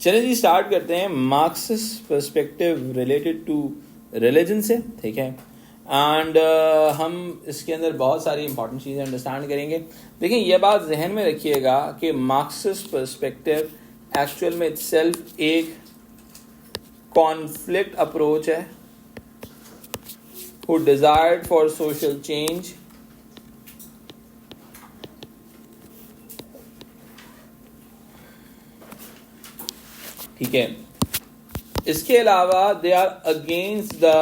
चलिए जी स्टार्ट करते हैं Marxist perspective related to religion से, ठीक है। एंड हम इसके अंदर बहुत सारी इंपॉर्टेंट चीज़ें अंडरस्टैंड करेंगे। देखिए ये बात जहन में रखिएगा कि मार्क्सिस्ट पर्सपेक्टिव एक्चुअल में इटसेल्फ एक कॉन्फ्लिक्ट अप्रोच है who desired for social change, ठीक है। इसके अलावा they are against the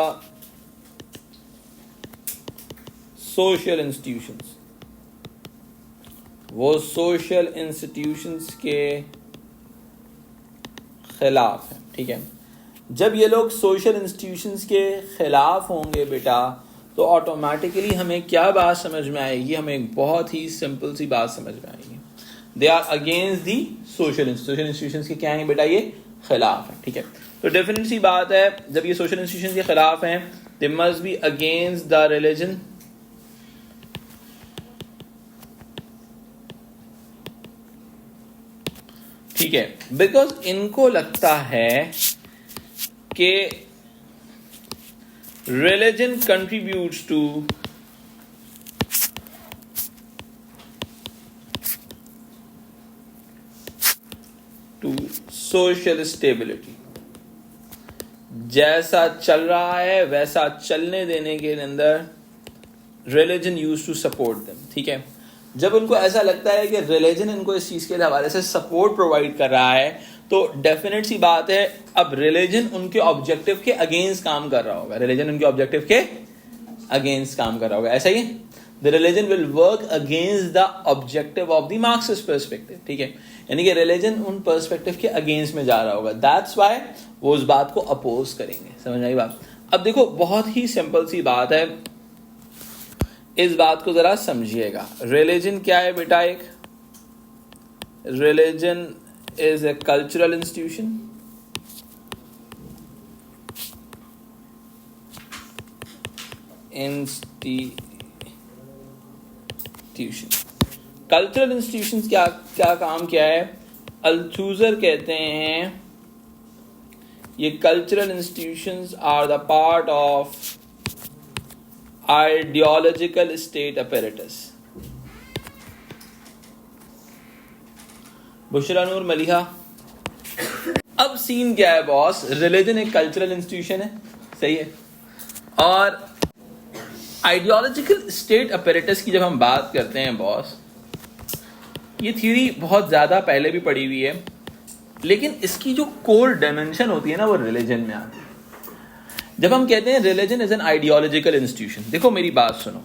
social institutions, वो सोशल इंस्टीट्यूशंस के खिलाफ है, ठीक है। जब ये लोग सोशल इंस्टीट्यूशंस के खिलाफ होंगे बेटा, तो ऑटोमेटिकली हमें क्या बात समझ में आएगी, हमें एक बहुत ही सिंपल सी बात समझ में आएगी। They are against the social institutions के क्या हैं बेटा, ये खिलाफ है, ठीक है। तो डेफिनेट सी बात है, जब ये सोशल इंस्टीट्यूशंस के खिलाफ हैं, they must be against the religion, ठीक है। बिकॉज इनको लगता है कि religion contributes to social stability। जैसा चल रहा है वैसा चलने देने के अंदर religion used to support them, ठीक है। जब उनको ऐसा लगता है कि religion इनको इस चीज के हवाले से सपोर्ट प्रोवाइड कर रहा है, तो डेफिनेट सी बात है अब रिलीजन उनके ऑब्जेक्टिव के अगेंस्ट काम कर रहा होगा, रिलीजन उनके ऑब्जेक्टिव के अगेंस्ट काम कर रहा होगा, ऐसा ही the religion will work against the objective of the Marxist perspective, ठीक है। यानी कि रिलीजन उन पर्सपेक्टिव के अगेंस्ट में जा रहा होगा, दैट्स व्हाई वो उस बात को अपोज करेंगे। समझ आई बात। अब देखो बहुत ही सिंपल सी बात है, इस बात को जरा समझिएगा। रिलीजन क्या है बेटा, एक religion is a cultural institution, cultural institutions क्या क्या काम क्या है, अल्थूजर कहते हैं ये cultural institutions are the part of ideological state apparatus. Bushra Noor Maliha, अब सीन क्या है बॉस, रिलीजन एक कल्चरल इंस्टीट्यूशन है, सही है, और आइडियोलॉजिकल स्टेट अपैरेटस की जब हम बात करते हैं बॉस, ये थ्योरी बहुत ज्यादा पहले भी पढ़ी हुई है, लेकिन इसकी जो कोर डायमेंशन होती है ना, वो रिलीजन में आती है। जब हम कहते हैं religion is an ideological institution, देखो मेरी बात सुनो,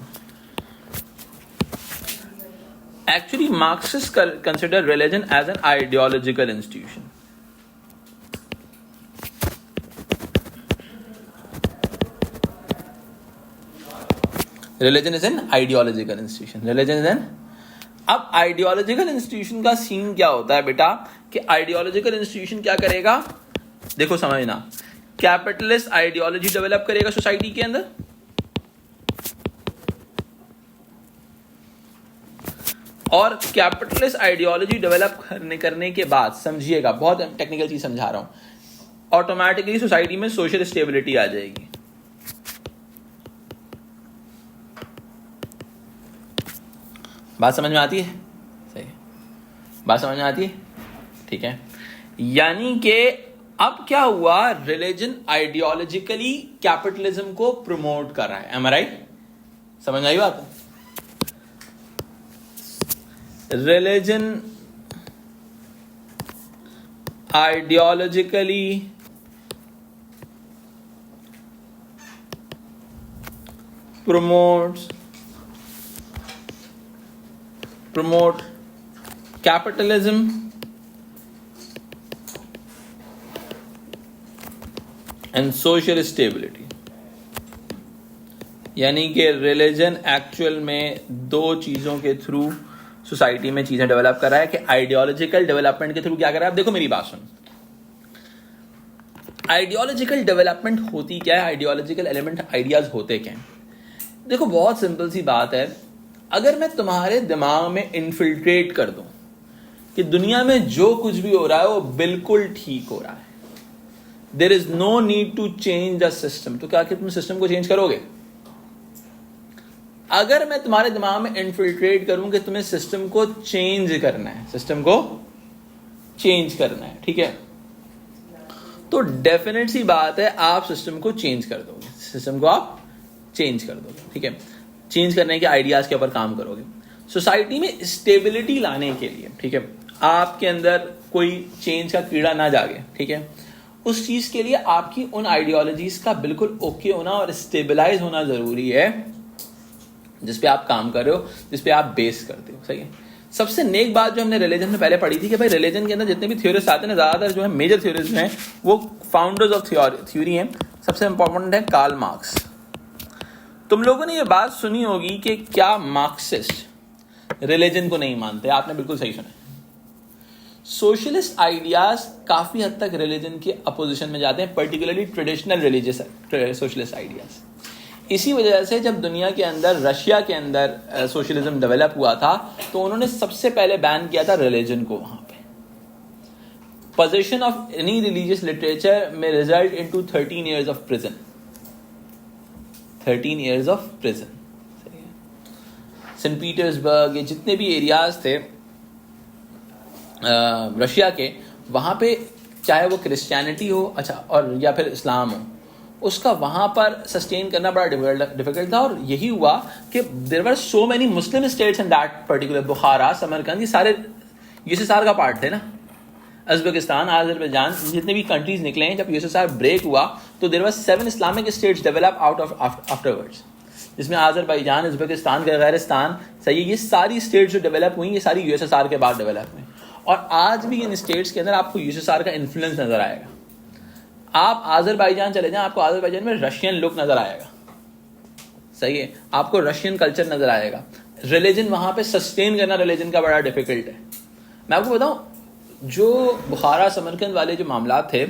actually Marxists consider religion as an ideological institution, religion is an ideological institution, religion is an अब आइडियोलॉजिकल इंस्टीट्यूशन का सीन क्या होता है बेटा, कि आइडियोलॉजिकल इंस्टीट्यूशन क्या करेगा, देखो समझना, कैपिटलिस्ट आइडियोलॉजी डेवलप करेगा सोसाइटी के अंदर, और कैपिटलिस्ट आइडियोलॉजी डेवलप करने के बाद, समझिएगा बहुत टेक्निकल चीज समझा रहा हूं, ऑटोमेटिकली सोसाइटी में सोशल स्टेबिलिटी आ जाएगी। बात समझ में आती है, सही, बात समझ में आती है, ठीक है। यानी कि अब क्या हुआ, रिलीजन आइडियोलॉजिकली कैपिटलिज्म को प्रमोट कर रहा है, एम आई राइट, समझ आई बात। Religion ideologically promote capitalism and social stability। यानी कि रिलीजन एक्चुअल में दो चीजों के थ्रू सोसाइटी में चीजें डेवलप कर रहा है, कि आइडियोलॉजिकल डेवलपमेंट के थ्रू क्या कर रहा है। अब देखो मेरी बात सुन, आइडियोलॉजिकल डेवलपमेंट होती क्या है, आइडियोलॉजिकल एलिमेंट आइडियाज होते क्या हैं। देखो बहुत सिंपल सी बात है, अगर मैं तुम्हारे दिमाग में इन्फिल्ट्रेट कर दूं कि दुनिया में जो कुछ भी हो रहा है वो बिल्कुल ठीक हो रहा है, there is no need to change the system. तो क्या कि तुम सिस्टम को चेंज करोगे? अगर मैं तुम्हारे दिमाग में इन्फिल्ट्रेट करूं कि तुम्हें सिस्टम को चेंज करना है, सिस्टम को चेंज करना है, ठीक है, तो डेफिनेट सी बात है आप सिस्टम को चेंज कर दोगे, सिस्टम को आप चेंज कर दोगे, ठीक है, चेंज करने के आइडियाज के ऊपर काम करोगे। सोसाइटी में स्टेबिलिटी लाने के लिए, ठीक है, आपके अंदर कोई चेंज का कीड़ा ना जागे, ठीक है, उस चीज के लिए आपकी उन आइडियोलॉजीज का बिल्कुल ओके होना और स्टेबलाइज होना जरूरी है जिस पे आप काम कर रहे हो, जिस पे आप बेस करते हो, सही है। सबसे नेक बात जो हमने रिलीजन में पहले पढ़ी थी कि भाई रिलीजन के अंदर जितने भी थ्योरिस्ट आते हैं ना, ज्यादातर जो है मेजर थ्योरिस्ट हैं वो फाउंडर्स ऑफ थ्योरी हैं। सबसे इंपॉर्टेंट है कार्ल मार्क्स। तुम लोगों ने ये बात सुनी होगी कि क्या मार्क्सिस्ट रिलीजन को नहीं मानते? आपने बिल्कुल सही सुना। सोशलिस्ट आइडियाज काफी हद तक रिलीजन के अपोजिशन में जाते हैं, particularly traditional religious socialist ideas. इसी वजह से जब दुनिया के अंदर, रशिया के अंदर सोशलिज्म डेवलप हुआ था तो उन्होंने सबसे पहले बैन किया था रिलीजन को। वहां पे position of any religious literature में result into 13 years of prison, 13 years of prison. Saint Petersburg, ये जितने भी एरियाज थे रशिया के, वहां पे चाहे वो क्रिश्चियनिटी हो, अच्छा, और या फिर इस्लाम हो, उसका वहां पर सस्टेन करना बड़ा डिफिकल्ट था। और यही हुआ कि there were so many Muslim states in that particular, Bukhara, Samarkand, ये सारे यूएसएसआर का पार्ट थे ना, उज्बेकिस्तान, अजरबैजान, जितने भी कंट्रीज निकले हैं। जब यूएसएसआर ब्रेक हुआ तो there were 7 Islamic states develop out of afterwards, जिसमें अजरबैजान, उज्बेकिस्तान, गिर्गिस्तान, सही, ये सारी स्टेट्स जो डेवलप हुई ये सारी यूएसएसआर के बाद डेवलप हुई। और आज भी इन स्टेट्स के अंदर आपको यूएसएसआर का इन्फ्लुएंस नजर आएगा। आप अजरबैजान चले जाएं, आपको अजरबैजान में रशियन लुक नजर आएगा, सही है, आपको रशियन कल्चर नजर आएगा। रिलीजन वहां पे सस्टेन करना रिलीजन का बड़ा डिफिकल्ट है। मैं आपको बताऊं, जो बुखारा, समरकंद वाले जो मामला थे,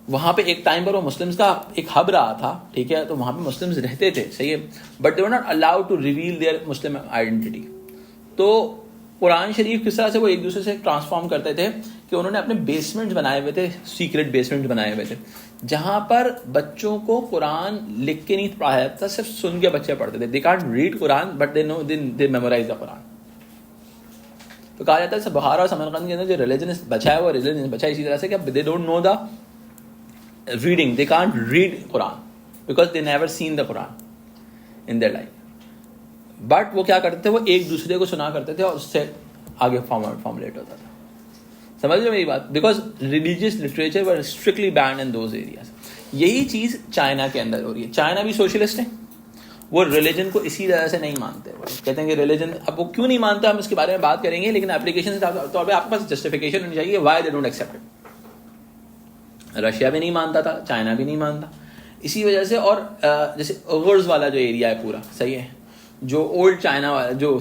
वहां पे एक टाइम पर वो मुस्लिम्स का एक हब रहा था, ठीक है, तो वहां पे मुस्लिम्स रहते थे, सही है, but they were not allowed to reveal their Muslim identity. तो कुरान शरीफ किस तरह से वो एक दूसरे से ट्रांसफॉर्म करते थे कि उन्होंने अपने बेसमेंट्स बनाए हुए थे, सीक्रेट बेसमेंट बनाए हुए थे, जहां पर बच्चों को कुरान लिख के नहीं पढ़ाया था, सिर्फ सुन के बच्चे पढ़ते थे। They can't read Quran but they know, they memorize the Quran. तो कहा जाता है बुखारा और समरकंद के अंदर जो रिलीजन बचा है वो रिलीजन बचा है इसी तरह से कि they don't know the reading, they can't read Quran because they never seen the Quran in their life. But वो क्या करते थे, वो एक दूसरे को सुना करते थे और उससे आगे फॉर्मुलेट होता था। समझ लो मेरी बात, because religious literature were strictly banned in those areas. यही चीज चाइना के अंदर हो रही है। चाइना भी सोशलिस्ट है, वो रिलीजन को इसी तरह से नहीं मानते। वो कहते हैं कि रिलीजन, अब वो क्यों नहीं मानते हम इसके बारे में बात करेंगे, लेकिन एप्लीकेशन के तौर पर आपके पास जस्टिफिकेशन होनी चाहिए why they don't accept it. Russia भी नहीं मानता था, चाइना भी नहीं मानता, इसी वजह से। और जैसे उइगुर्स वाला जो एरिया है पूरा, सही है, जो ओल्ड चाइना वाला, जो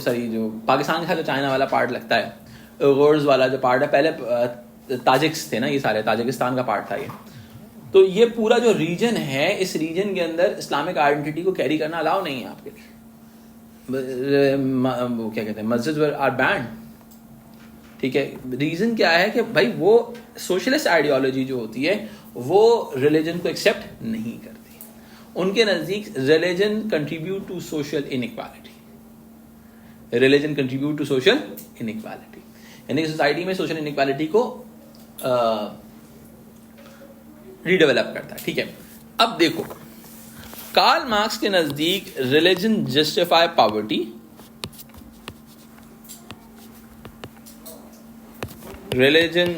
पाकिस्तान का जो चाइना वाला पार्ट लगता है, उइगुर्स वाला जो पार्ट है, पहले ताजिक्स थे ना, ये सारे ताजिकिस्तान का पार्ट था ये। तो ये पूरा जो रीजन है, इस रीजन के अंदर इस्लामिक आइडेंटिटी को कैरी करना अलाउ नहीं है आपके लिए। वो क्या कहते हैं, मस्जिद आर बैंड, ठीक है। रीजन क्या है कि भाई वो सोशलिस्ट आइडियोलॉजी जो होती है वो रिलीजन को एक्सेप्ट नहीं करती। उनके नजदीक religion contribute to social inequality, religion contribute to social inequality, यानी सोसाइटी में सोशल इनइक्वालिटी को रीडेवलप करता है, ठीक है। अब देखो, कार्ल मार्क्स के नजदीक religion justify poverty, religion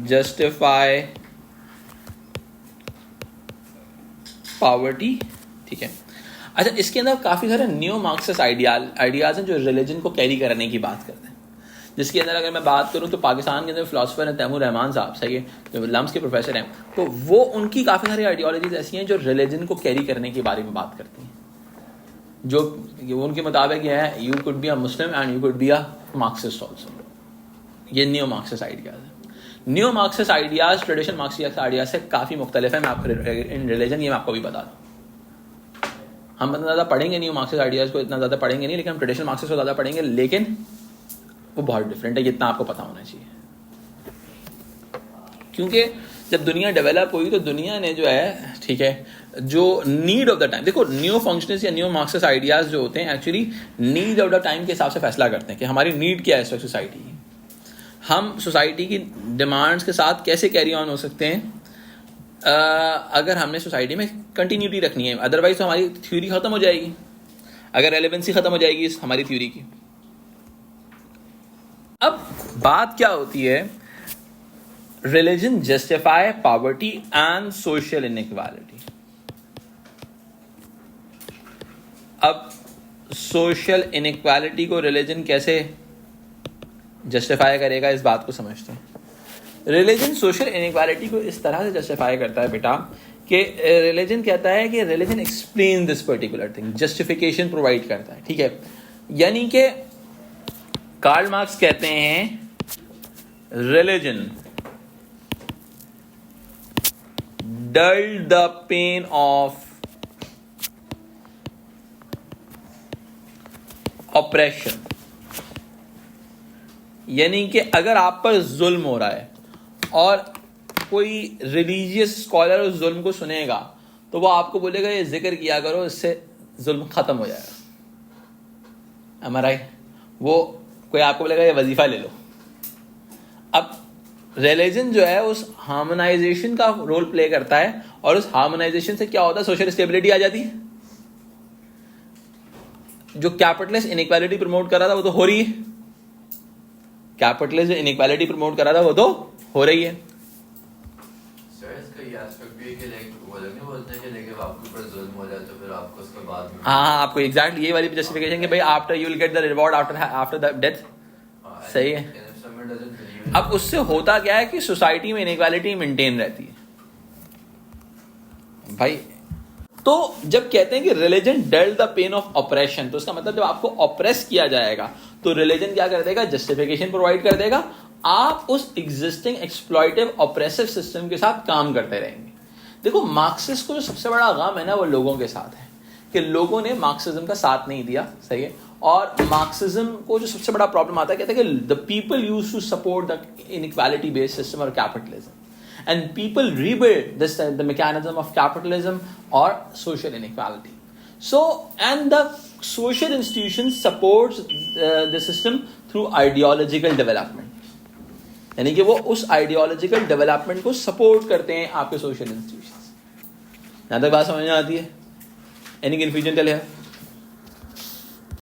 justify poverty, ठीक है। अच्छा, इसके अंदर काफी सारे न्यो मार्क्सिस्ट आइडियाज हैं जो रिलीजन को कैरी करने की बात करते हैं। जिसके अंदर अगर मैं बात करूं तो पाकिस्तान के अंदर फिलोसफर हैं तैमूर रहमान साहब, सही है, जो लम्स के प्रोफेसर हैं, तो वो उनकी काफी सारी आइडियोलॉजीज ऐसी हैं जो रिलीजन को कैरी करने के बारे में बात करती हैं। जो उनके मुताबिक यह है, you could be a Muslim and you could be a Marxist also. ये न्यो मार्क्सिस्ट आइडियाज है। Neo Marxist ideas traditional Marxist ideas से काफी मुख्तलिफ है। मैं आपको इन रिलीजन ये मैं आपको भी बता दूं। हम इतना ज्यादा पढ़ेंगे न्यो मार्क्सिस्ट आइडियाज को, इतना ज्यादा पढ़ेंगे नहीं, लेकिन हम ट्रेडिशनल मार्क्सिस्ट को ज्यादा पढ़ेंगे। लेकिन वो बहुत डिफरेंट है, इतना आपको पता होना चाहिए। क्योंकि जब दुनिया डेवलप हुई तो दुनिया ने जो है, ठीक है, जो नीड ऑफ द टाइम, देखो न्यू फंक्शनलिस्ट या न्यू मार्क्सिस्ट आइडियाज जो होते हैं actually need of the time के हिसाब से फैसला करते हैं कि हमारी नीड क्या है इस वक्त सोसाइटी की, हम सोसाइटी की डिमांड्स के साथ कैसे कैरी ऑन हो सकते हैं अगर हमने सोसाइटी में कंटिन्यूटी रखनी है, अदरवाइज तो हमारी थ्योरी खत्म हो जाएगी, अगर रेलेवेंसी खत्म हो जाएगी इस हमारी थ्योरी की। अब बात क्या होती है, religion justify poverty and social inequality. अब सोशल इनइक्वालिटी को रिलीजन कैसे जस्टिफाई करेगा, इस बात को समझते हैं। रिलीजन सोशल इनइक्वालिटी को इस तरह से जस्टिफाई करता है बेटा कि रिलीजन कहता है कि religion explain this particular thing, justification provide करता है, ठीक है। यानी कि कार्ल मार्क्स कहते हैं religion dulled the pain of oppression। यानी कि अगर आप पर जुल्म हो रहा है और कोई रिलीजियस स्कॉलर उस जुल्म को सुनेगा तो वो आपको बोलेगा ये जिक्र किया करो, इससे जुल्म खत्म हो जाएगा। am I right? वो कोई आपको बोलेगा ये वजीफा ले लो। अब रिलीजन जो है उस हार्मोनाइजेशन का रोल प्ले करता है और उस हार्मोनाइजेशन से क्या होता है, सोशल स्टेबिलिटी आ जाती है। जो कैपिटलिस्ट इनइक्वालिटी प्रमोट कर रहा था वो तो हो रही है, कैपिटलिस्ट जो इनइक्वालिटी प्रमोट कर रहा था वो तो हो रही है। हाँ, आपको एग्जैक्टली ये वाली जस्टिफिकेशन कि भाई after you will get the reward after the death, सही है। अब उससे होता क्या है कि सोसाइटी में इनइक्वालिटी मेंटेन रहती है भाई। तो जब कहते हैं कि religion dulled the pain of operation, तो उसका मतलब जब आपको ऑपरेस किया जाएगा तो रिलीजन क्या कर देगा, जस्टिफिकेशन प्रोवाइड कर देगा, आप उस एग्जिस्टिंग एक्सप्लॉइटिव ऑपरेसिव सिस्टम के साथ काम करते रहेंगे। देखो मार्क्सिस्ट को जो सबसे बड़ा गम है ना वो लोगों के साथ है कि लोगों ने मार्क्सिज्म का साथ नहीं दिया, सही है। और मार्क्सिज्म को जो सबसे बड़ा प्रॉब्लम आता है, कहते हैं कि the people use to support the inequality based system और capitalism and people rebuild this the mechanism of capitalism और social inequality. So and the social institution supports the system through ideological development, यानी कि वो उस ideological development को support करते हैं आपके सोशल इंस्टीट्यूशंस। यहां तक बात समझ में आती है? एनी कंफ्यूजन चले?